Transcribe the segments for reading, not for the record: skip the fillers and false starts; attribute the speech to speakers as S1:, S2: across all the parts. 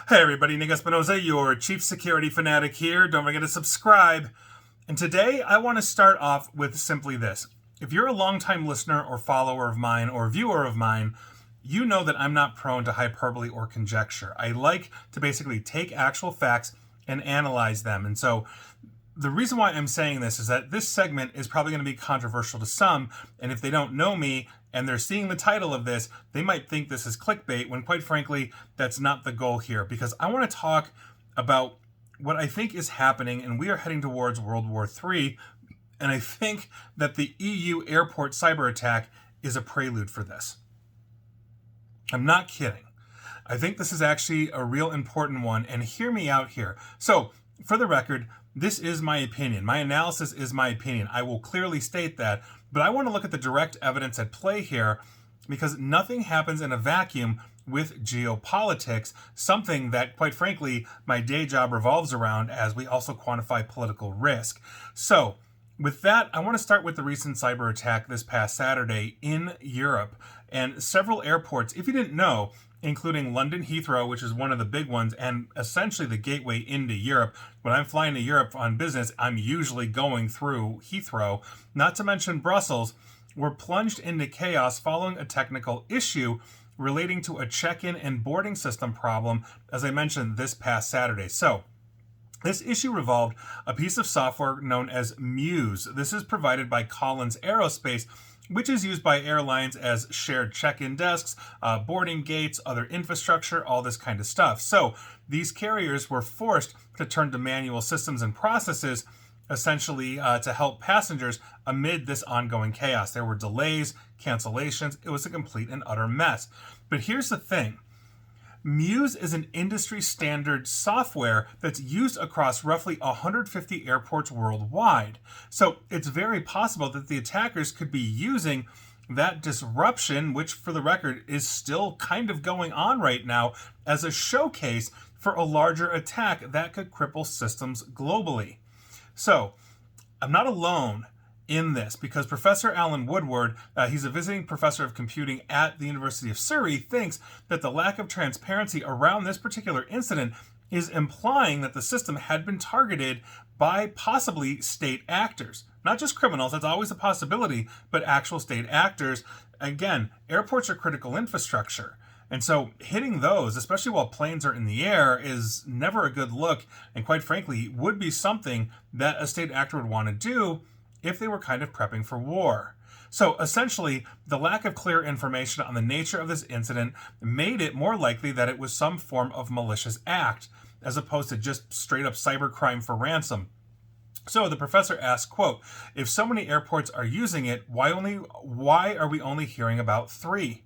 S1: Hey everybody, Nick Espinoza, your chief security fanatic here. Don't forget to subscribe. And today I want to start off with simply this. If you're a longtime listener or follower of mine or viewer of mine, you know that I'm not prone to hyperbole or conjecture. I like to basically take actual facts and analyze them. And so the reason why I'm saying this is that this segment is probably going to be controversial to some, and if they don't know me and they're seeing the title of this, they might think this is clickbait, when quite frankly, that's not the goal here, because I want to talk about what I think is happening, and we are heading towards World War III, and I think that the EU airport cyber attack is a prelude for this. I'm not kidding. I think this is actually a real important one, and hear me out here. So, for the record, this is my opinion. My analysis is my opinion. I will clearly state that, but I want to look at the direct evidence at play here, because nothing happens in a vacuum with geopolitics, something that, quite frankly, my day job revolves around, as we also quantify political risk. So, with that, I want to start with the recent cyber attack this past Saturday in Europe, and several airports, if you didn't know, including London Heathrow, which is one of the big ones, and essentially the gateway into Europe. When I'm flying to Europe on business, I'm usually going through Heathrow, not to mention Brussels, were plunged into chaos following a technical issue relating to a check-in and boarding system problem, as I mentioned this past Saturday. So, this issue revolved a piece of software known as Muse. This is provided by Collins Aerospace, which is used by airlines as shared check-in desks, boarding gates, other infrastructure, all this kind of stuff. So these carriers were forced to turn to manual systems and processes, essentially to help passengers amid this ongoing chaos. There were delays, cancellations. It was a complete and utter mess. But here's the thing. Muse is an industry standard software that's used across roughly 150 airports worldwide. So it's very possible that the attackers could be using that disruption, which for the record is still kind of going on right now, as a showcase for a larger attack that could cripple systems globally. So I'm not alone in this, because Professor Alan Woodward, he's a visiting professor of computing at the University of Surrey, thinks that the lack of transparency around this particular incident is implying that the system had been targeted by possibly state actors. Not just criminals, that's always a possibility, but actual state actors. Again, airports are critical infrastructure. And so hitting those, especially while planes are in the air, is never a good look, and quite frankly, would be something that a state actor would want to do if they were kind of prepping for war. So essentially, the lack of clear information on the nature of this incident made it more likely that it was some form of malicious act, as opposed to just straight up cybercrime for ransom. So the professor asked, quote, if so many airports are using it, why are we only hearing about 3?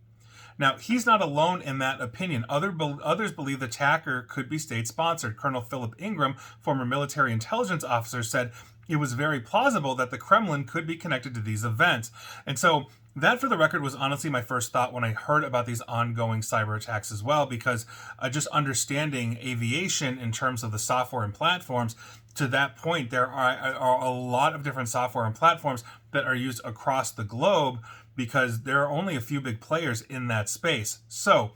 S1: Now, he's not alone in that opinion. Others believe the attacker could be state-sponsored. Colonel Philip Ingram, former military intelligence officer, said it was very plausible that the Kremlin could be connected to these events. And so that, for the record, was honestly my first thought when I heard about these ongoing cyber attacks as well, because just understanding aviation in terms of the software and platforms, to that point, there are a lot of different software and platforms that are used across the globe, because there are only a few big players in that space. So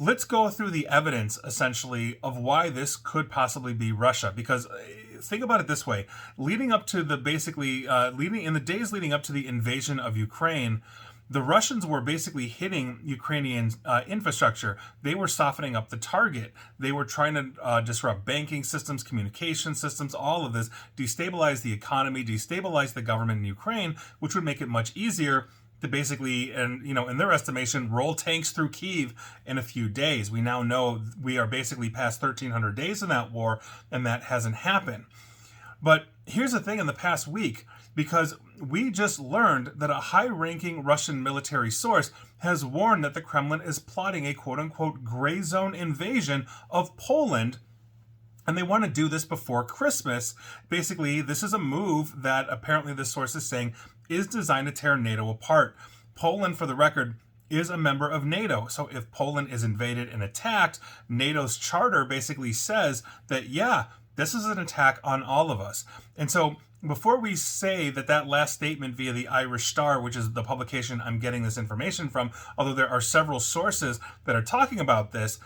S1: let's go through the evidence, essentially, of why this could possibly be Russia. Because think about it this way: leading up to the in the days leading up to the invasion of Ukraine, the Russians were basically hitting Ukrainian infrastructure. They were softening up the target. They were trying to disrupt banking systems, communication systems, all of this, destabilize the economy, destabilize the government in Ukraine, which would make it much easier to basically, and in their estimation, roll tanks through Kyiv in a few days. We now know we are basically past 1,300 days in that war, and that hasn't happened. But here's the thing: in the past week, because we just learned that a high-ranking Russian military source has warned that the Kremlin is plotting a quote-unquote gray zone invasion of Poland, and they want to do this before Christmas. Basically, this is a move that apparently this source is saying is designed to tear NATO apart. Poland, for the record, is a member of NATO. So if Poland is invaded and attacked, NATO's charter basically says that, yeah, this is an attack on all of us. And so before we say that last statement via the Irish Star, which is the publication I'm getting this information from, although there are several sources that are talking about this,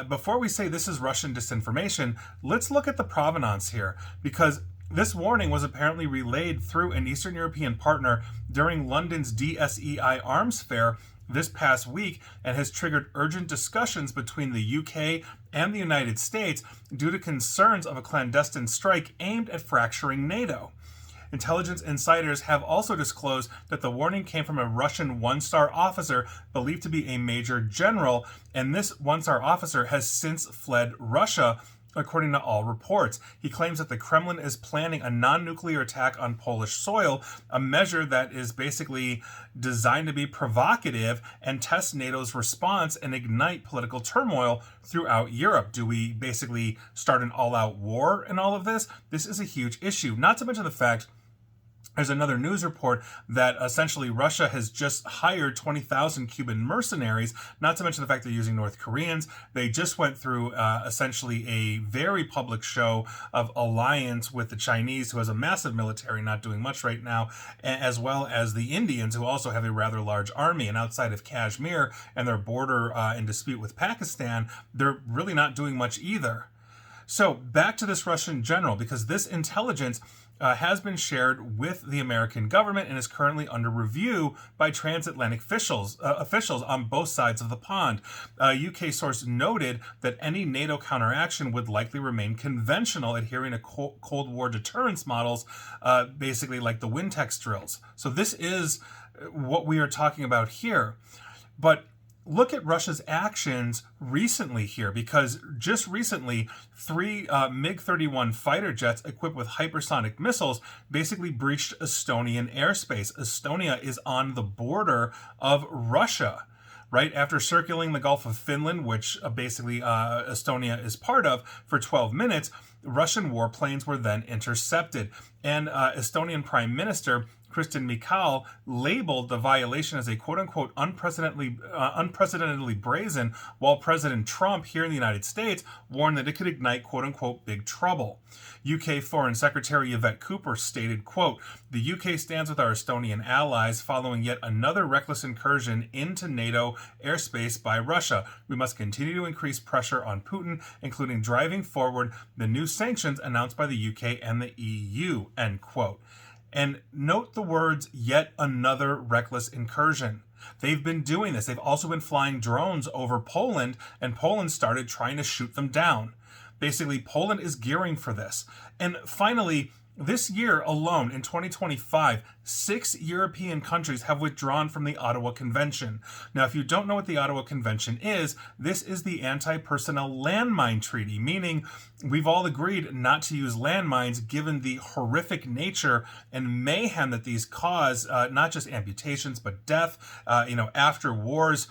S1: before we say this is Russian disinformation, let's look at the provenance here, because this warning was apparently relayed through an Eastern European partner during London's DSEI Arms Fair this past week, and has triggered urgent discussions between the UK and the United States due to concerns of a clandestine strike aimed at fracturing NATO. Intelligence insiders have also disclosed that the warning came from a Russian one-star officer believed to be a major general, and this one-star officer has since fled Russia, according to all reports. He claims that the Kremlin is planning a non-nuclear attack on Polish soil, a measure that is basically designed to be provocative and test NATO's response and ignite political turmoil throughout Europe. Do we basically start an all-out war in all of this? This is a huge issue, not to mention the fact there's another news report that essentially Russia has just hired 20,000 Cuban mercenaries, not to mention the fact they're using North Koreans. They just went through essentially a very public show of alliance with the Chinese, who has a massive military, not doing much right now, as well as the Indians, who also have a rather large army. And outside of Kashmir and their border in dispute with Pakistan, they're really not doing much either. So back to this Russian general, because this intelligence has been shared with the American government and is currently under review by transatlantic officials on both sides of the pond. A UK source noted that any NATO counteraction would likely remain conventional, adhering to Cold War deterrence models, basically like the Wintex drills. So this is what we are talking about here. But look at Russia's actions recently here, because just recently, 3 MiG-31 fighter jets equipped with hypersonic missiles basically breached Estonian airspace. Estonia is on the border of Russia. Right after circling the Gulf of Finland, which basically Estonia is part of, for 12 minutes, Russian warplanes were then intercepted. And Estonian Prime Minister Kristen Michal labeled the violation as a quote-unquote unprecedentedly brazen, while President Trump here in the United States warned that it could ignite quote-unquote big trouble. UK Foreign Secretary Yvette Cooper stated, quote, "The UK stands with our Estonian allies following yet another reckless incursion into NATO airspace by Russia. We must continue to increase pressure on Putin, including driving forward the new sanctions announced by the UK and the EU," end quote. And note the words, yet another reckless incursion. They've been doing this. They've also been flying drones over Poland, and Poland started trying to shoot them down. Basically, Poland is gearing for this. And finally, this year alone, in 2025, 6 European countries have withdrawn from the Ottawa Convention. Now, if you don't know what the Ottawa Convention is, this is the anti-personnel landmine treaty, meaning we've all agreed not to use landmines given the horrific nature and mayhem that these cause, not just amputations, but death. After wars,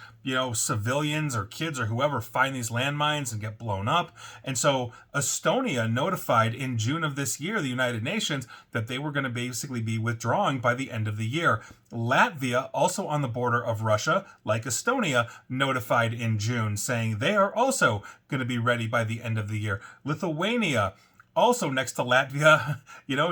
S1: civilians or kids or whoever find these landmines and get blown up. And so Estonia notified in June of this year, the United Nations, that they were going to basically be withdrawing by the end of the year. Latvia, also on the border of Russia, like Estonia, notified in June, saying they are also going to be ready by the end of the year. Lithuania, also next to Latvia,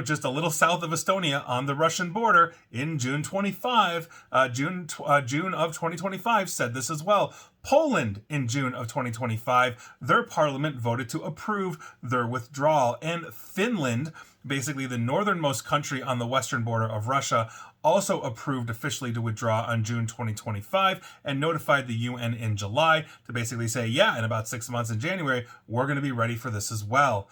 S1: just a little south of Estonia on the Russian border, in June of 2025, said this as well. Poland, in June of 2025, their parliament voted to approve their withdrawal. And Finland, basically the northernmost country on the western border of Russia, also approved officially to withdraw on June 2025 and notified the UN in July to basically say, yeah, in about 6 months in January, we're going to be ready for this as well.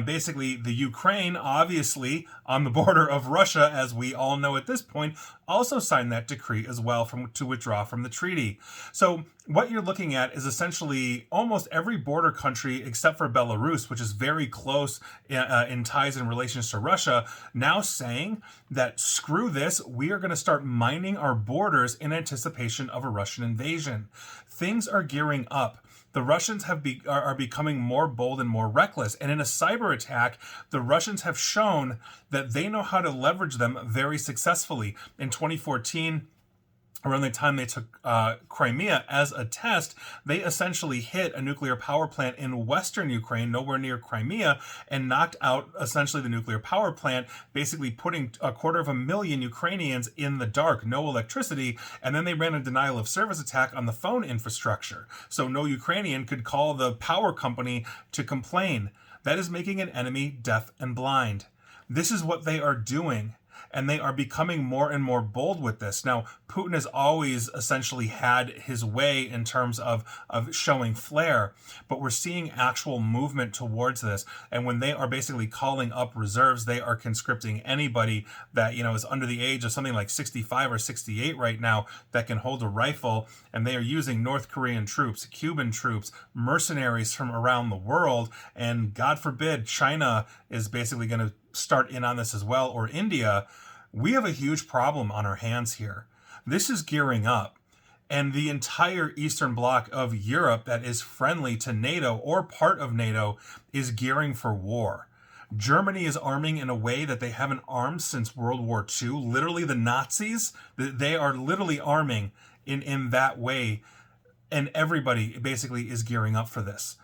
S1: Basically, the Ukraine, obviously on the border of Russia, as we all know at this point, also signed that decree as well to withdraw from the treaty. So what you're looking at is essentially almost every border country except for Belarus, which is very close in ties and relations to Russia, now saying that screw this, we are going to start mining our borders in anticipation of a Russian invasion. Things are gearing up. The Russians are becoming more bold and more reckless. And in a cyber attack, the Russians have shown that they know how to leverage them very successfully. In 2014, around the time they took Crimea as a test, they essentially hit a nuclear power plant in western Ukraine, nowhere near Crimea, and knocked out essentially the nuclear power plant, basically putting 250,000 Ukrainians in the dark, no electricity, and then they ran a denial of service attack on the phone infrastructure. So no Ukrainian could call the power company to complain. That is making an enemy deaf and blind. This is what they are doing. And they are becoming more and more bold with this. Now, Putin has always essentially had his way in terms of showing flair, but we're seeing actual movement towards this. And when they are basically calling up reserves, they are conscripting anybody that, is under the age of something like 65 or 68 right now that can hold a rifle. And they are using North Korean troops, Cuban troops, mercenaries from around the world. And God forbid, China is basically going to start in on this as well, or India. We have a huge problem on our hands here. This is gearing up, and the entire Eastern Bloc of Europe that is friendly to NATO or part of NATO is gearing for war. Germany is arming in a way that they haven't armed since World War II. Literally, the Nazis, they are literally arming in that way, and everybody basically is gearing up for this.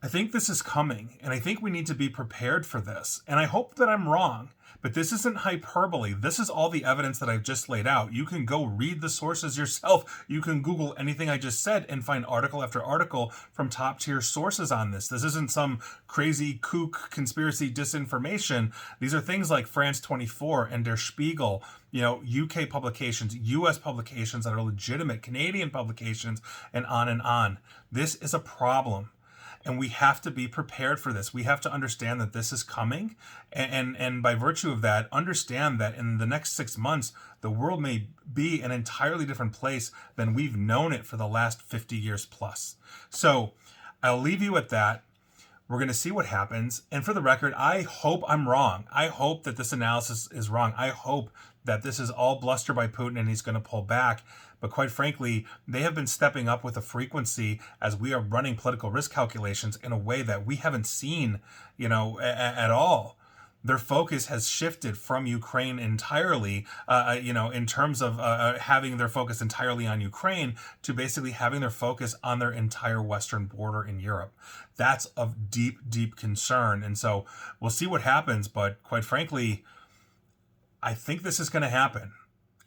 S1: I think this is coming, and I think we need to be prepared for this. And I hope that I'm wrong, but this isn't hyperbole. This is all the evidence that I've just laid out. You can go read the sources yourself. You can Google anything I just said and find article after article from top-tier sources on this. This isn't some crazy kook conspiracy disinformation. These are things like France 24 and Der Spiegel, UK publications, US publications that are legitimate, Canadian publications, and on and on. This is a problem. And we have to be prepared for this. We have to understand that this is coming. And by virtue of that, understand that in the next 6 months, the world may be an entirely different place than we've known it for the last 50 years plus. So I'll leave you at that. We're going to see what happens. And for the record, I hope I'm wrong. I hope that this analysis is wrong. I hope that this is all bluster by Putin and he's going to pull back. But quite frankly, they have been stepping up with a frequency as we are running political risk calculations in a way that we haven't seen, at all. Their focus has shifted from Ukraine entirely, in terms of having their focus entirely on Ukraine to basically having their focus on their entire western border in Europe. That's of deep, deep concern. And so we'll see what happens. But quite frankly, I think this is going to happen.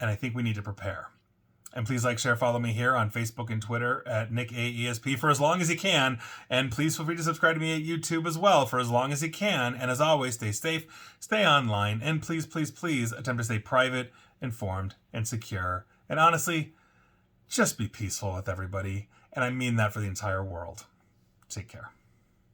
S1: And I think we need to prepare. And please like, share, follow me here on Facebook and Twitter at NickAESP for as long as you can. And please feel free to subscribe to me at YouTube as well for as long as you can. And as always, stay safe, stay online, and please, please, please attempt to stay private, informed, and secure. And honestly, just be peaceful with everybody. And I mean that for the entire world. Take care.